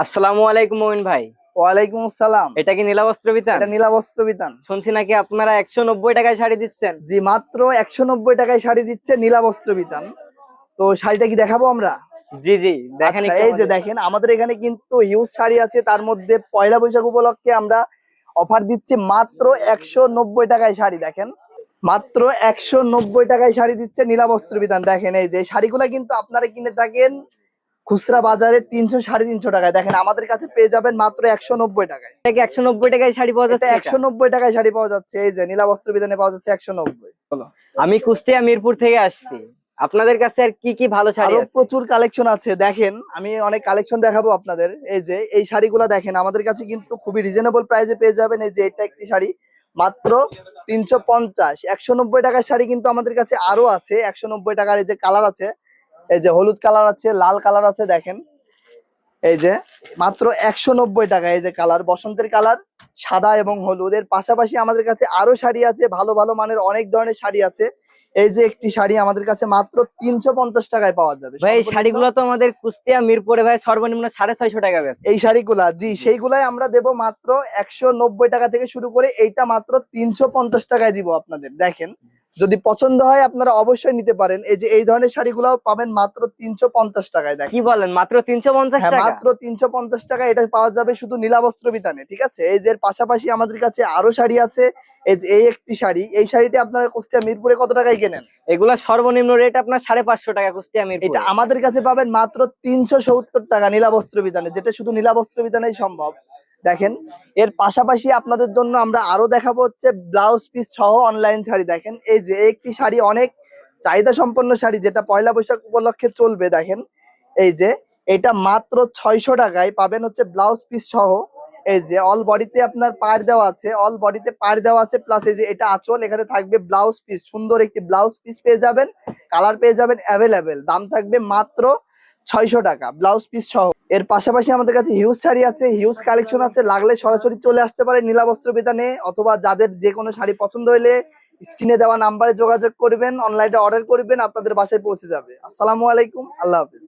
আসসালামু আলাইকুম মমিন ভাই। ওয়ালাইকুম আসসালাম। এটা কি নীলা বস্ত্র বিতান? এটা নীলা বস্ত্র বিতান। শুনছি নাকি আপনারা 190 টাকায় শাড়ি দিচ্ছেন। জি, মাত্র 190 টাকায় শাড়ি দিচ্ছে নীলা বস্ত্র বিতান। তো শাড়িটা কি দেখাবো আমরা? জি জি, দেখেন আচ্ছা, একটু এই যে আমাদের। দেখেন, আমাদের এখানে কিন্তু হিউজ শাড়ি আছে। তার মধ্যে পয়লা বৈশাখ উপলক্ষে আমরা অফার দিচ্ছি মাত্র 190 টাকায় শাড়ি। দেখেন, মাত্র 190 টাকায় শাড়ি দিচ্ছে নীলা বস্ত্র বিতান। দেখেন, এই যে শাড়িগুলা কিন্তু আপনারা কিনে থাকেন খুচরা বাজারে 300 সাড়ে 300 টাকায়। দেখেন, আমাদের কাছে পেয়ে যাবেন মাত্র 190 টাকায়। এটা কি 190 টাকায় শাড়ি পাওয়া এটা যাচ্ছে এটা? 190 টাকায় শাড়ি পাওয়া যাচ্ছে। এই যে নীলা বস্ত্র বিতানে পাওয়া যাচ্ছে 190। আমি কুষ্টিয়া মিরপুর থেকে আসছি। আপনাদের কাছে আর কি কি ভালো শাড়ি আরো আছে? প্রচুর কালেকশন আছে। দেখেন, আমি অনেক কালেকশন দেখাবো আপনাদের। এই যে এই শাড়িগুলা দেখেন, আমাদের কাছে কিন্তু খুবই রিজনেবল প্রাইসে পেয়ে যাবেন। এই যে এটা একটি শাড়ি মাত্র 350। 190 টাকার শাড়ি কিন্তু আমাদের কাছে আরো আছে। 190 টাকার এই যে কালার আছে, এই যে হলুদ কালার আছে, লাল কালার আছে। দেখেন, এই যে মাত্র 190 টাকা। এই যে কালার বসন্তের কালার, সাদা এবং হলুদ। এর পাশাপাশি আমাদের কাছে আরো শাড়ি আছে, ভালো ভালো মানের অনেক ধরনের শাড়ি আছে। এই যে একটি শাড়ি আমাদের কাছে মাত্র 350 টাকায় পাওয়া যাবে ভাই এই সর্বনিম্ন। শাড়িগুলো তো আমাদের কুষ্টিয়া মিরপুরে ভাই সর্বনিম্ন 650 টাকা বেচে। এই শাড়িগুলা, জি, সেইগুলাই আমরা দেব মাত্র 190 টাকা থেকে শুরু করে এইটা মাত্র 350 টাকায় দিব আপনাদের। দেখেন, যদি পছন্দ হয় আপনারা অবশ্যই নিতে পারেন। এই যে এই ধরনের শাড়িগুলাও পাবেন মাত্র 350 টাকায়। কি দেখেন, বলেন, মাত্র 350 হ্যাঁ, টাকা? মাত্র 350 টাকা। এটা পাওয়া যাবে শুধু নীলা বস্ত্র বিতানে। ঠিক আছে, এই যে এর পাশাপাশি আমাদের কাছে আরো শাড়ি আছে। এই যে এই একটি শাড়ি, এই শাড়িটা আপনারা কুষ্টিয়া মিরপুরে কত টাকায় কেনেন? এগুলা সর্বনিম্ন রেট আপনার 550 টাকা কুষ্টিয়া এটা মিরপুরে। আমাদের কাছে পাবেন মাত্র 370 টাকা নীলা বস্ত্র বিতানে, যেটা শুধু নীলা বস্ত্র বিতানেই সম্ভব। দেখেন, এর পাশাপাশি আপনাদের জন্য আমরা আরো দেখাবো হচ্ছে ব্লাউজ পিস সহ অনলাইন শাড়ি। দেখেন, এই যে একটি শাড়ি অনেক চাহিদা সম্পন্ন শাড়ি, যেটা পয়লা বৈশাখ উপলক্ষে চলবে। দেখেন, এই যে এটা মাত্র 600 টাকায় পাবেন হচ্ছে ব্লাউজ পিস সহ। এই যে অল বডিতে আপনার পাড় দেওয়া আছে, অল বডিতে পাড় দেওয়া আছে, প্লাস এই যে এটা আঁচল, এখানে থাকবে ব্লাউজ পিস। সুন্দর একটি ব্লাউজ পিস পেয়ে যাবেন, কালার পেয়ে যাবেন অ্যাভেলেবেল। দাম থাকবে মাত্র 600 টাকা ব্লাউজ পিস সহ। এর পাশাপাশি আমাদের কাছে হিউজ শাড়ি আছে, হিউজ কালেকশন আছে। লাগলে সরাসরি চলে আসতে পারে নীলা বস্ত্র বিতানে, অথবা যাদের যে কোনো শাড়ি পছন্দ হইলে স্ক্রিনে দেওয়া নাম্বারে যোগাযোগ করবেন, অনলাইনে অর্ডার করবেন, আপনাদের বাসায় পৌঁছে যাবে। আসসালামু আলাইকুম, আল্লাহ হাফিজ।